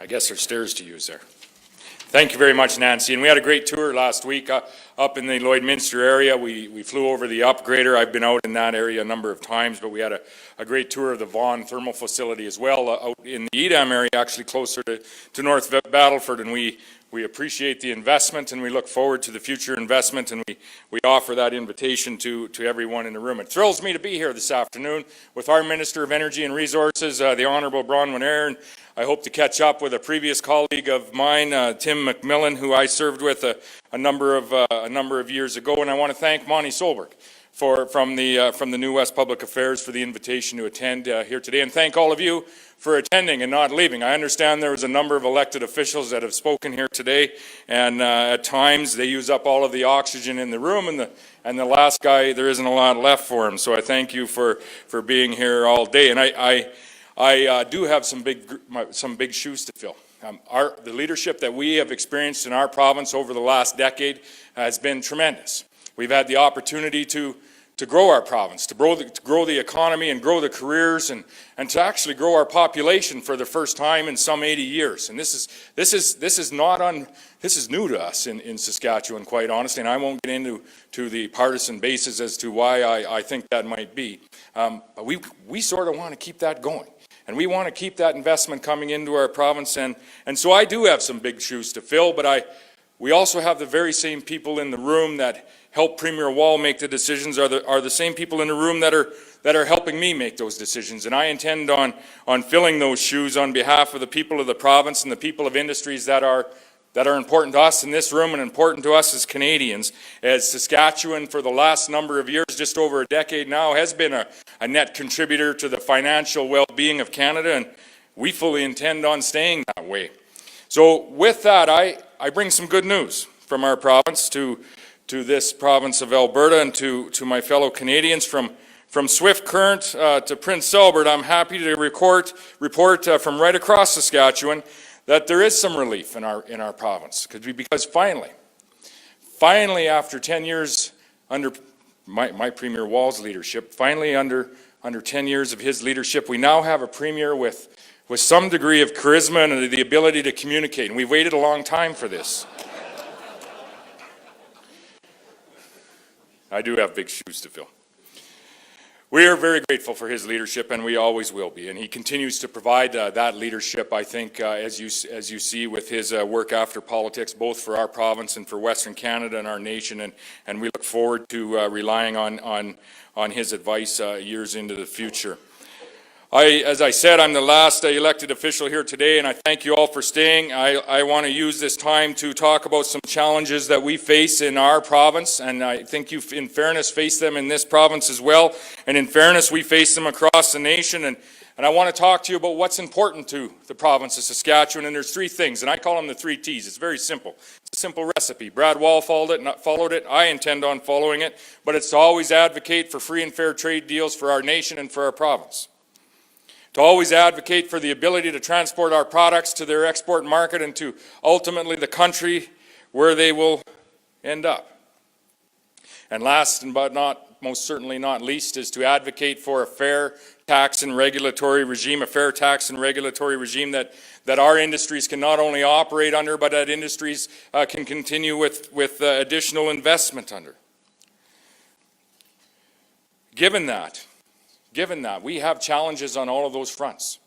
I guess there's stairs to use there. Thank you very much, Nancy. And we had a great tour last week up in the Lloydminster area. We flew over the upgrader. I've been out in that area a number of times, but we had a great tour of the Vaughan thermal facility as well, out in the Edam area, actually closer to North Battleford. And we appreciate the investment, and we look forward to the future investment, and we offer that invitation to everyone in the room. It thrills me to be here this afternoon with our Minister of Energy and Resources, the Honourable Bronwyn Eyre, and I hope to catch up with a previous colleague of mine, Tim McMillan, who I served with a number of years ago, and I want to thank Monty Solberg from the New West Public Affairs for the invitation to attend here today, and thank all of you for attending and not leaving. I understand there was a number of elected officials that have spoken here today, and at times they use up all of the oxygen in the room, and the last guy, there isn't a lot left for him. So I thank you for being here all day, and I do have some big shoes to fill. The leadership that we have experienced in our province over the last decade has been tremendous. We've had the opportunity to grow our province, to grow the economy and grow the careers, and to actually grow our population for the first time in some 80 years. And this is new to us in Saskatchewan, quite honestly, and I won't get into the partisan basis as to why I think that might be. But we sort of want to keep that going. And we want to keep that investment coming into our province, and so I do have some big shoes to fill, but we also have the very same people in the room that help Premier Wall make the decisions are the same people in the room that are helping me make those decisions. And I intend on filling those shoes on behalf of the people of the province and the people of industries that are important to us in this room and important to us as Canadians, as Saskatchewan for the last number of years, just over a decade now, has been a net contributor to the financial well-being of Canada, and we fully intend on staying that way. So with that, I bring some good news from our province to this province of Alberta, and to my fellow Canadians. From Swift Current to Prince Albert, I'm happy to report from right across Saskatchewan that there is some relief in our province, because finally after 10 years under my Premier Wall's leadership, finally under 10 years of his leadership, we now have a Premier with some degree of charisma and the ability to communicate, and we've waited a long time for this. I do have big shoes to fill. We are very grateful for his leadership, and we always will be. And he continues to provide that leadership, I think, as you see with his work after politics, both for our province and for Western Canada and our nation. And we look forward to relying on his advice years into the future. As I said, I'm the last elected official here today, and I thank you all for staying. I want to use this time to talk about some challenges that we face in our province, and I think you, in fairness, face them in this province as well. And in fairness, we face them across the nation. And I want to talk to you about what's important to the province of Saskatchewan, and there's three things, and I call them the 3 T's. It's very simple. It's a simple recipe. Brad Wall followed it. I intend on following it, but it's to always advocate for free and fair trade deals for our nation and for our province. To always advocate for the ability to transport our products to their export market and to ultimately the country where they will end up. And last but most certainly not least is to advocate for a fair tax and regulatory regime, that our industries can not only operate under, but that industries can continue with additional investment under. Given that, we have challenges on all of those fronts.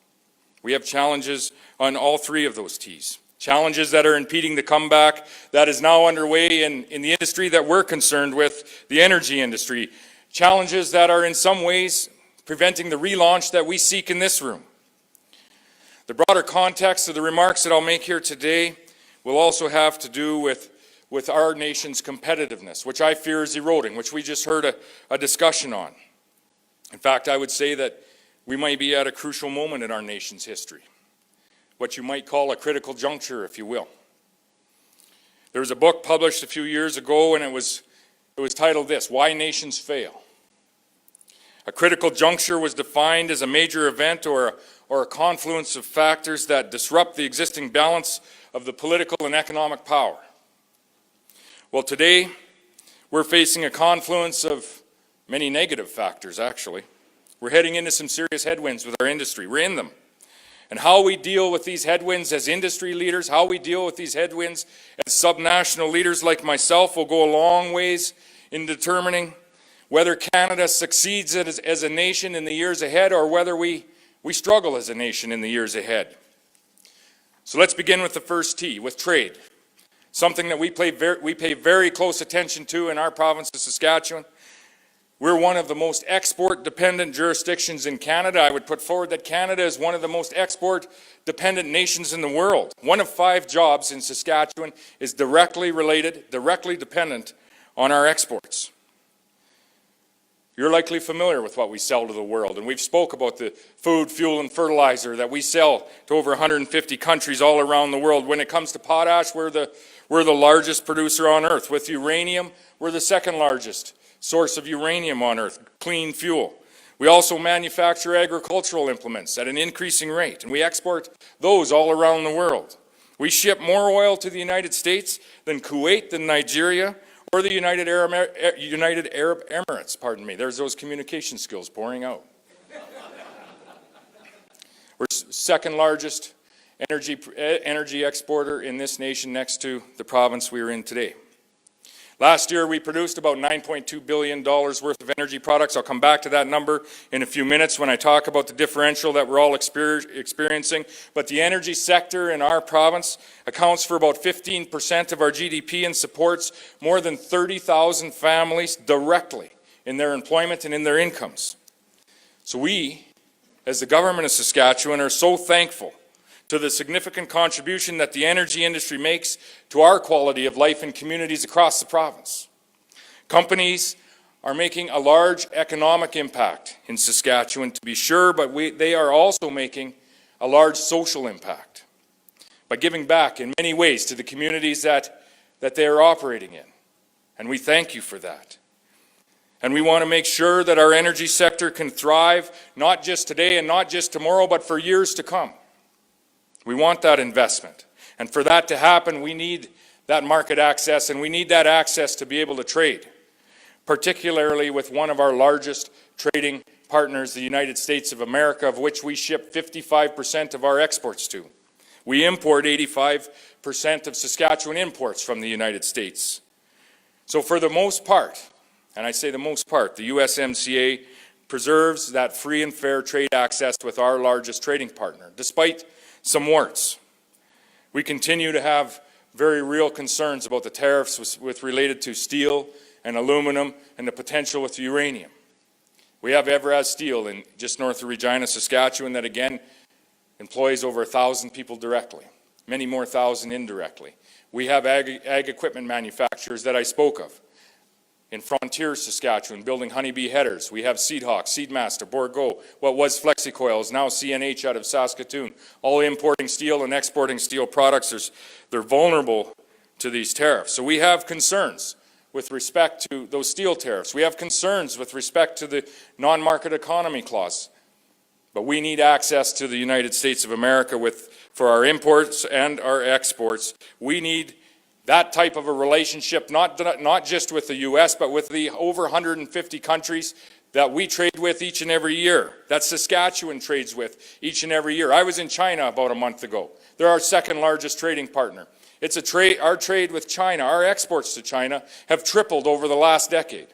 We have challenges on all 3 of those T's. Challenges that are impeding the comeback that is now underway in the industry that we're concerned with, the energy industry. Challenges that are in some ways preventing the relaunch that we seek in this room. The broader context of the remarks that I'll make here today will also have to do with our nation's competitiveness, which I fear is eroding, which we just heard a discussion on. In fact, I would say that we might be at a crucial moment in our nation's history, what you might call a critical juncture, if you will. There was a book published a few years ago, and it was titled this, Why Nations Fail. A critical juncture was defined as a major event or a confluence of factors that disrupt the existing balance of the political and economic power. Well, today, we're facing a confluence of many negative factors, actually. We're heading into some serious headwinds with our industry. We're in them. And how we deal with these headwinds as industry leaders, how we deal with these headwinds as subnational leaders like myself will go a long ways in determining whether Canada succeeds as a nation in the years ahead or whether we struggle as a nation in the years ahead. So let's begin with the first T, with trade. Something that we pay very close attention to in our province of Saskatchewan. We're one of the most export-dependent jurisdictions in Canada. I would put forward that Canada is one of the most export-dependent nations in the world. 1 of 5 jobs in Saskatchewan is directly dependent on our exports. You're likely familiar with what we sell to the world, and we've spoke about the food, fuel, and fertilizer that we sell to over 150 countries all around the world. When it comes to potash, we're the largest producer on earth. With uranium, we're the second largest source of uranium on earth, clean fuel. We also manufacture agricultural implements at an increasing rate, and we export those all around the world. We ship more oil to the United States than Kuwait, than Nigeria, or the United Arab Emirates, pardon me. There's those communication skills pouring out. We're second largest energy exporter in this nation next to the province we are in today. Last year, we produced about $9.2 billion worth of energy products. I'll come back to that number in a few minutes when I talk about the differential that we're all experiencing. But the energy sector in our province accounts for about 15% of our GDP and supports more than 30,000 families directly in their employment and in their incomes. So we, as the government of Saskatchewan, are so thankful to the significant contribution that the energy industry makes to our quality of life in communities across the province. Companies are making a large economic impact in Saskatchewan, to be sure, but they are also making a large social impact by giving back in many ways to the communities that they are operating in. And we thank you for that. And we want to make sure that our energy sector can thrive, not just today and not just tomorrow, but for years to come. We want that investment. And for that to happen, we need that market access, and we need that access to be able to trade, particularly with one of our largest trading partners, the United States of America, of which we ship 55% of our exports to. We import 85% of Saskatchewan imports from the United States. So for the most part, and I say the most part, the USMCA preserves that free and fair trade access with our largest trading partner, despite some warts. We continue to have very real concerns about the tariffs related to steel and aluminum and the potential with uranium. We have Everaz Steel in just north of Regina, Saskatchewan, that again employs over 1,000 people directly, many more thousand indirectly. We have ag equipment manufacturers that I spoke of in Frontier, Saskatchewan, building honeybee headers. We have Seedhawk, Seedmaster, Bourgault, what was Flexicoil is now CNH out of Saskatoon, all importing steel and exporting steel products. They're vulnerable to these tariffs. So we have concerns with respect to those steel tariffs. We have concerns with respect to the non-market economy clause. But we need access to the United States of America for our imports and our exports. We need that type of a relationship, not just with the U.S., but with the over 150 countries that we trade with each and every year, that Saskatchewan trades with each and every year. I was in China about a month ago. They're our second largest trading partner. Our trade with China, our exports to China have tripled over the last decade.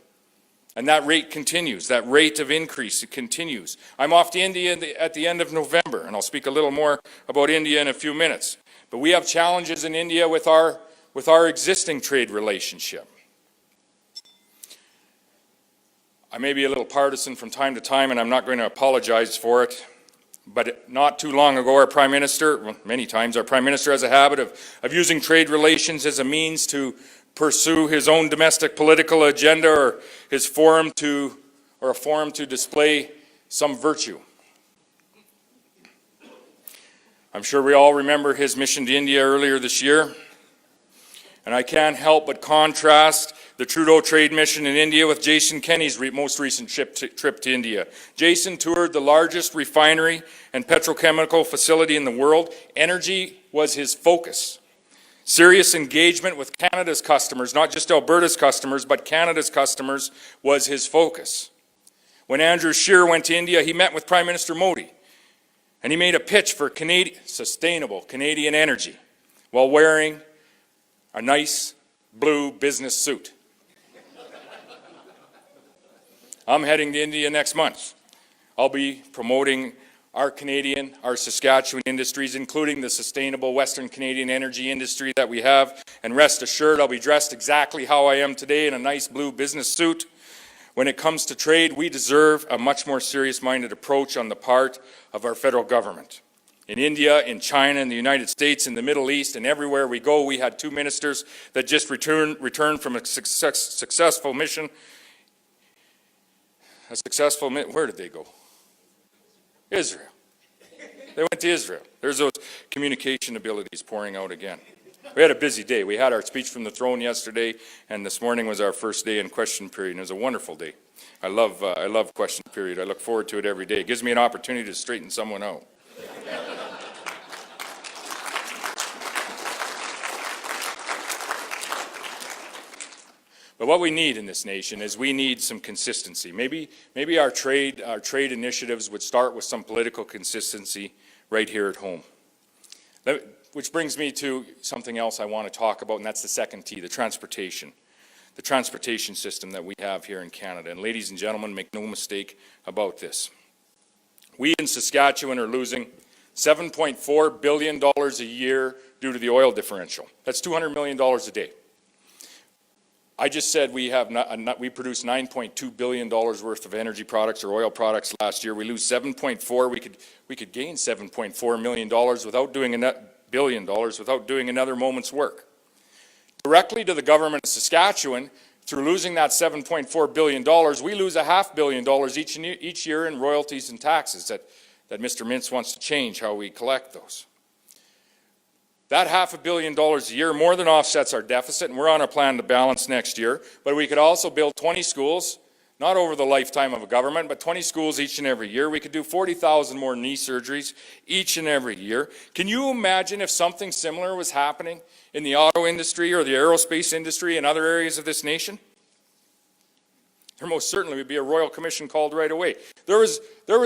And that rate continues, that rate of increase, it continues. I'm off to India at the end of November, and I'll speak a little more about India in a few minutes. But we have challenges in India with our existing trade relationship. I may be a little partisan from time to time, and I'm not going to apologize for it, but not too long ago, our Prime Minister, well, many times, our Prime Minister has a habit of using trade relations as a means to pursue his own domestic political agenda or a forum to display some virtue. I'm sure we all remember his mission to India earlier this year. And I can't help but contrast the Trudeau trade mission in India with Jason Kenney's most recent trip to India. Jason toured the largest refinery and petrochemical facility in the world. Energy was his focus. Serious engagement with Canada's customers, not just Alberta's customers, but Canada's customers, was his focus. When Andrew Scheer went to India, he met with Prime Minister Modi. And he made a pitch for sustainable Canadian energy while wearing a nice blue business suit. I'm heading to India next month. I'll be promoting our Saskatchewan industries, including the sustainable Western Canadian energy industry that we have. And rest assured, I'll be dressed exactly how I am today in a nice blue business suit. When it comes to trade, we deserve a much more serious-minded approach on the part of our federal government. In India, in China, in the United States, in the Middle East, and everywhere we go, we had 2 ministers that just returned from a successful mission. Where did they go? Israel. They went to Israel. There's those communication abilities pouring out again. We had a busy day. We had our speech from the throne yesterday, and this morning was our first day in question period, and it was a wonderful day. I love question period. I look forward to it every day. It gives me an opportunity to straighten someone out. But what we need in this nation is we need some consistency. Maybe our trade initiatives would start with some political consistency right here at home. Which brings me to something else I want to talk about, and that's the second T, the transportation system that we have here in Canada. And ladies and gentlemen, make no mistake about this. We in Saskatchewan are losing $7.4 billion a year due to the oil differential. That's $200 million a day. I just said we produced $9.2 billion worth of energy products or oil products last year. We lose 7.4. We could gain $7.4 million without doing without doing another moment's work. Directly to the government of Saskatchewan, through losing that $7.4 billion, we lose $500 million each year in royalties and taxes that Mr. Mintz wants to change how we collect those. That $500 million a year more than offsets our deficit, and we're on a plan to balance next year. But we could also build 20 schools, not over the lifetime of a government, but 20 schools each and every year. We could do 40,000 more knee surgeries each and every year. Can you imagine if something similar was happening in the auto industry or the aerospace industry and other areas of this nation? There most certainly would be a royal commission called right away. There was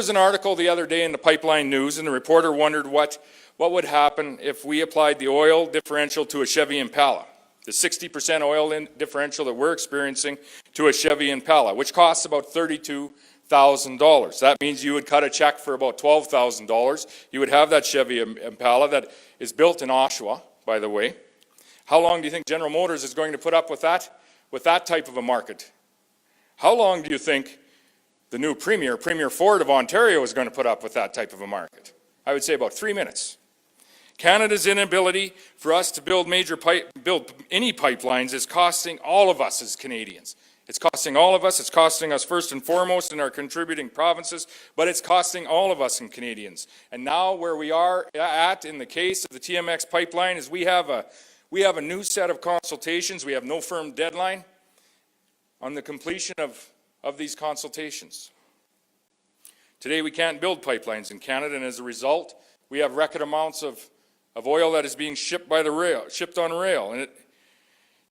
an article the other day in the Pipeline News, and the reporter wondered what would happen if we applied the oil differential to a Chevy Impala, the 60% oil differential that we're experiencing to a Chevy Impala, which costs about $32,000. That means you would cut a check for about $12,000. You would have that Chevy Impala that is built in Oshawa, by the way. How long do you think General Motors is going to put up with that type of a market? How long do you think the new Premier Ford of Ontario, is going to put up with that type of a market? I would say about 3 minutes. Canada's inability for us to build any pipelines is costing all of us as Canadians. It's costing all of us. It's costing us first and foremost in our contributing provinces, but it's costing all of us in Canadians. And now where we are at in the case of the TMX pipeline is we have a new set of consultations. We have no firm deadline on the completion of these consultations. Today we can't build pipelines in Canada, and as a result, we have record amounts of oil that is being shipped on rail. And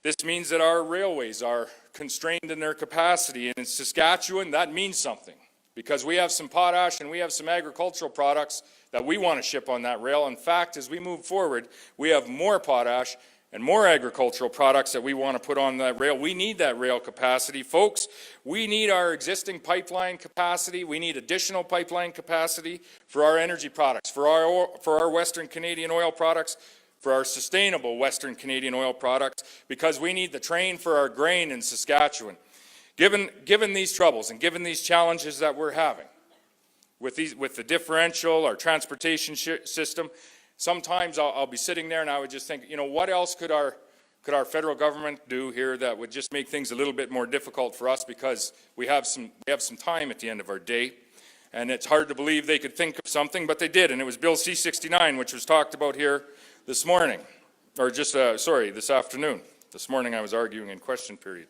this means that our railways are constrained in their capacity. And in Saskatchewan, that means something, because we have some potash and we have some agricultural products that we want to ship on that rail. In fact, as we move forward, we have more potash and more agricultural products that we want to put on that rail. We need that rail capacity. Folks, we need our existing pipeline capacity. We need additional pipeline capacity for our energy products, for our Western Canadian oil products, for our sustainable Western Canadian oil products, because we need the train for our grain in Saskatchewan. Given these troubles and given these challenges that we're having with the differential, our transportation system, sometimes I'll be sitting there and I would just think, what else could our federal government do here that would just make things a little bit more difficult for us, because we have some time at the end of our day. And it's hard to believe they could think of something, but they did. And it was Bill C-69, which was talked about here this morning, or just, this afternoon. This morning I was arguing in question period.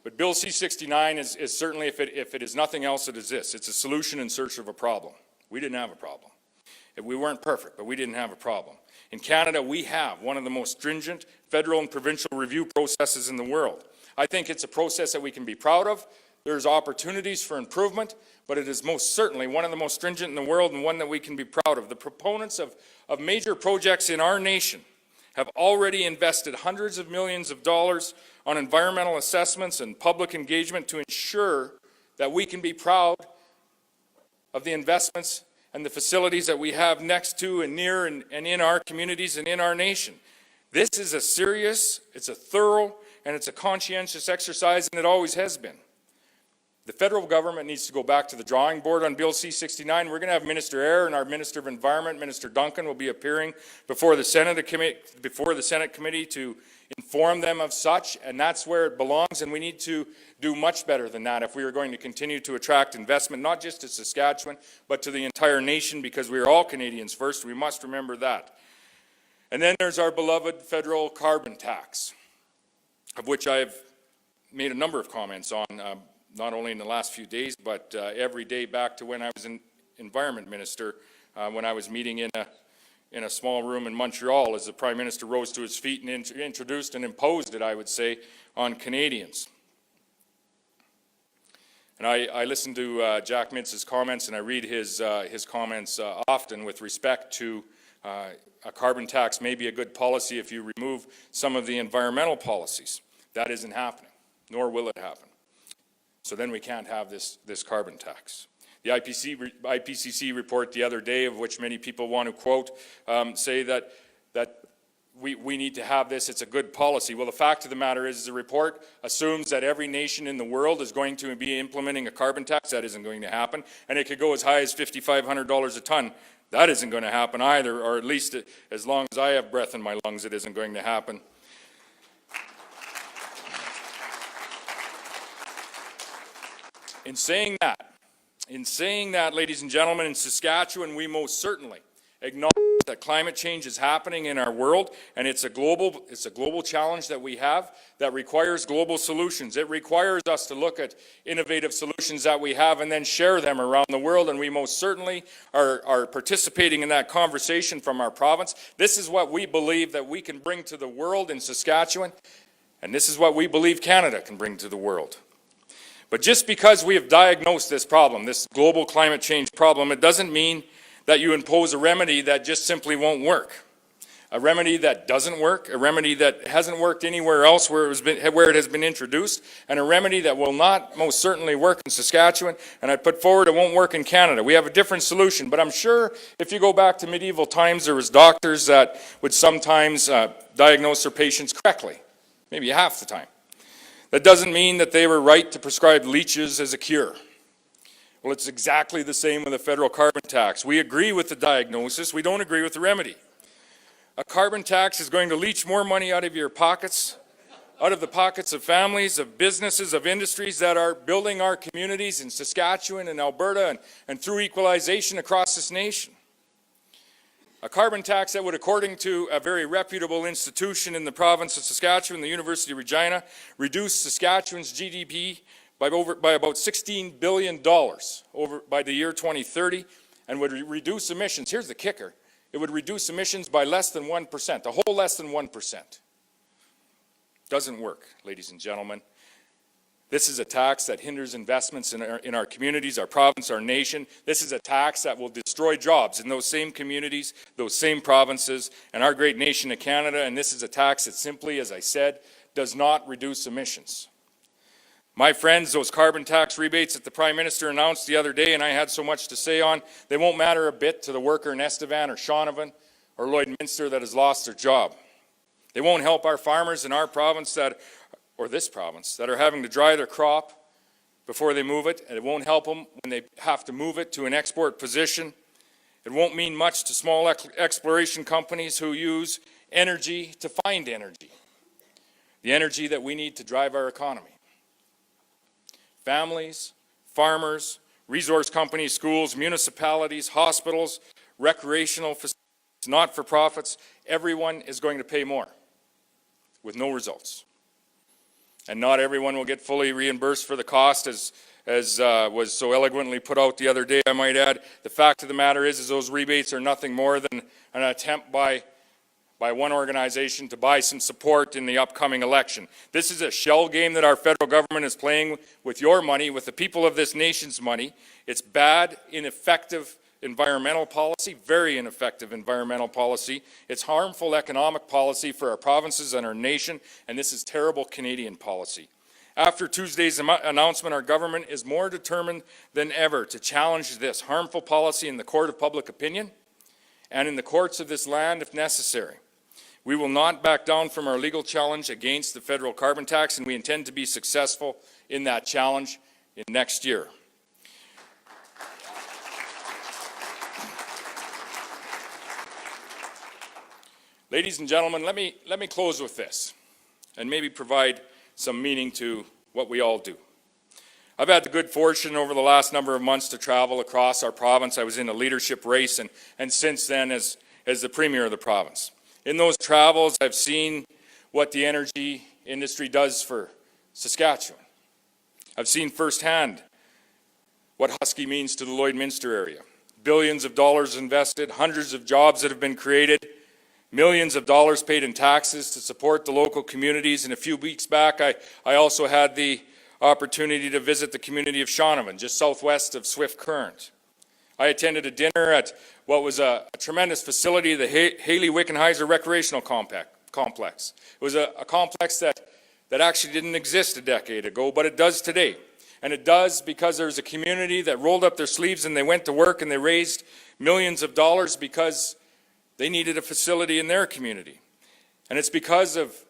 But Bill C-69 is certainly, if it is nothing else, it is this. It's a solution in search of a problem. We didn't have a problem. We weren't perfect, but we didn't have a problem. In Canada, we have one of the most stringent federal and provincial review processes in the world. I think it's a process that we can be proud of, There's opportunities for improvement, but it is most certainly one of the most stringent in the world and one that we can be proud of. The proponents of major projects in our nation have already invested hundreds of millions of dollars on environmental assessments and public engagement to ensure that we can be proud of the investments and the facilities that we have next to and near and in our communities and in our nation. This is a serious, it's a thorough, and it's a conscientious exercise, and it always has been. The federal government needs to go back to the drawing board on Bill C-69. We're going to have Minister Eyre and our Minister of Environment, Minister Duncan, will be appearing before the Senate committee to inform them of such, and that's where it belongs, and we need to do much better than that if we are going to continue to attract investment, not just to Saskatchewan, but to the entire nation, because we are all Canadians first. We must remember that. And then there's our beloved federal carbon tax, of which I've made a number of comments on, not only in the last few days, but every day back to when I was an environment minister, when I was meeting in a small room in Montreal as the Prime Minister rose to his feet and introduced and imposed it, I would say, on Canadians. And I listen to Jack Mintz's comments, and I read his comments often with respect to a carbon tax may be a good policy if you remove some of the environmental policies. That isn't happening, nor will it happen. So then we can't have this carbon tax. The IPCC report the other day, of which many people want to quote, say that we need to have this, it's a good policy. Well, the fact of the matter is the report assumes that every nation in the world is going to be implementing a carbon tax. That isn't going to happen. And it could go as high as $5,500 a ton. That isn't going to happen either, or at least as long as I have breath in my lungs, it isn't going to happen. In saying that, ladies and gentlemen, in Saskatchewan, we most certainly acknowledge that climate change is happening in our world, and it's a global challenge that we have that requires global solutions. It requires us to look at innovative solutions that we have and then share them around the world, and we most certainly are participating in that conversation from our province. This is what we believe that we can bring to the world in Saskatchewan, and this is what we believe Canada can bring to the world. But just because we have diagnosed this problem, this global climate change problem, it doesn't mean that you impose a remedy that just simply won't work. A remedy that doesn't work, a remedy that hasn't worked anywhere else where it has been introduced, and a remedy that will not most certainly work in Saskatchewan, and I put forward it won't work in Canada. We have a different solution, but I'm sure if you go back to medieval times, there was doctors that would sometimes diagnose their patients correctly, maybe half the time. That doesn't mean that they were right to prescribe leeches as a cure. Well, it's exactly the same with the federal carbon tax. We agree with the diagnosis, we don't agree with the remedy. A carbon tax is going to leach more money out of your pockets, out of the pockets of families, of businesses, of industries that are building our communities in Saskatchewan and Alberta and through equalization across this nation. A carbon tax that would, according to a very reputable institution in the province of Saskatchewan, the University of Regina, reduce Saskatchewan's GDP by about $16 billion by the year 2030, and would reduce emissions. Here's the kicker. It would reduce emissions by less than 1%, a whole less than 1%. Doesn't work, ladies and gentlemen. This is a tax that hinders investments in our communities, our province, our nation. This is a tax that will destroy jobs in those same communities, those same provinces, and our great nation of Canada. And this is a tax that simply, as I said, does not reduce emissions. My friends, those carbon tax rebates that the Prime Minister announced the other day and I had so much to say on, they won't matter a bit to the worker in Estevan or Shaunavon or Lloydminster that has lost their job. They won't help our farmers in our province or this province that are having to dry their crop before they move it, and it won't help them when they have to move it to an export position. It won't mean much to small exploration companies who use energy to find energy, the energy that we need to drive our economy. Families, farmers, resource companies, schools, municipalities, hospitals, recreational facilities, not-for-profits, everyone is going to pay more with no results. And not everyone will get fully reimbursed for the cost, as was so eloquently put out the other day, I might add. The fact of the matter is those rebates are nothing more than an attempt by by one organization to buy some support in the upcoming election. This is a shell game that our federal government is playing with your money, with the people of this nation's money. It's bad, ineffective environmental policy, very ineffective environmental policy. It's harmful economic policy for our provinces and our nation, and this is terrible Canadian policy. After Tuesday's announcement, our government is more determined than ever to challenge this harmful policy in the court of public opinion and in the courts of this land if necessary. We will not back down from our legal challenge against the federal carbon tax, and we intend to be successful in that challenge in next year. Ladies and gentlemen, let me close with this and maybe provide some meaning to what we all do. I've had the good fortune over the last number of months to travel across our province. I was in a leadership race and since then as the Premier of the province. In those travels, I've seen what the energy industry does for Saskatchewan. I've seen firsthand what Husky means to the Lloydminster area. Billions of dollars invested, hundreds of jobs that have been created, millions of dollars paid in taxes to support the local communities. And a few weeks back, I also had the opportunity to visit the community of Shaunavon, just southwest of Swift Current. I attended a dinner at what was a tremendous facility, the Haley-Wickenheiser Recreational Complex. It was a complex that actually didn't exist a decade ago, but it does today. And it does because there's a community that rolled up their sleeves and they went to work and they raised millions of dollars because they needed a facility in their community. And it's because of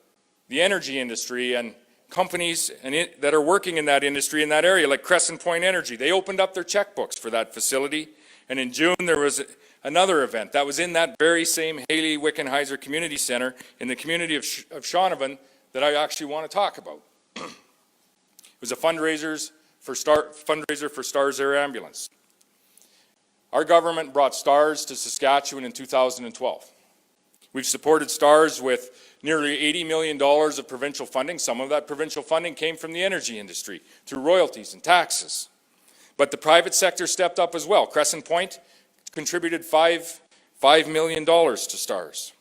the energy industry and companies that are working in that industry in that area, like Crescent Point Energy. They opened up their checkbooks for that facility. And in June, there was another event that was in that very same Haley-Wickenheiser Community Center in the community of Shaunavon that I actually want to talk about. It was a fundraiser for Stars Air Ambulance. Our government brought Stars to Saskatchewan in 2012. We've supported Stars with nearly $80 million of provincial funding. Some of that provincial funding came from the energy industry through royalties and taxes. But the private sector stepped up as well. Crescent Point contributed $5 million to Stars.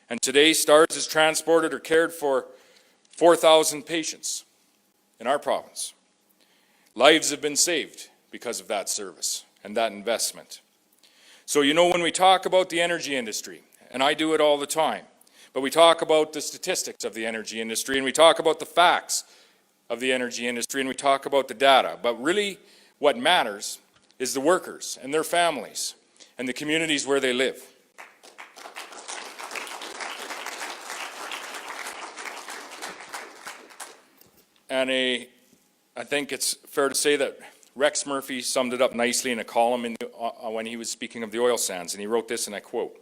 And today, Stars has transported or cared for 4,000 patients in our province. Lives have been saved because of that service and that investment. So you know, when we talk about the energy industry, and I do it all the time, but we talk about the statistics of the energy industry, and we talk about the facts of the energy industry, and we talk about the data, but really what matters is the workers and their families and the communities where they live. And I think it's fair to say that Rex Murphy summed it up nicely in a column when he was speaking of the oil sands, and he wrote this, and I quote,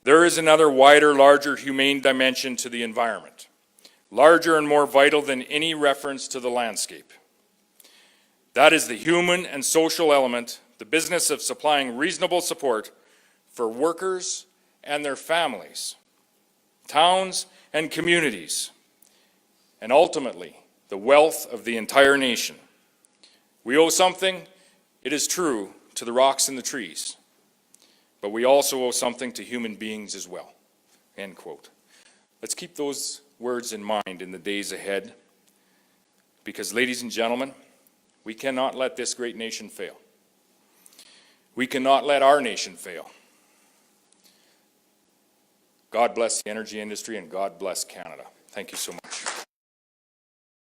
"There is another wider, larger, humane dimension to the environment, larger and more vital than any reference to the landscape. That is the human and social element, the business of supplying reasonable support for workers and their families, towns and communities, and ultimately the wealth of the entire nation. We owe something, it is true, to the rocks and the trees, but we also owe something to human beings as well." End quote. Let's keep those words in mind in the days ahead, because, ladies and gentlemen, we cannot let this great nation fail. We cannot let our nation fail. God bless the energy industry and God bless Canada. Thank you so much.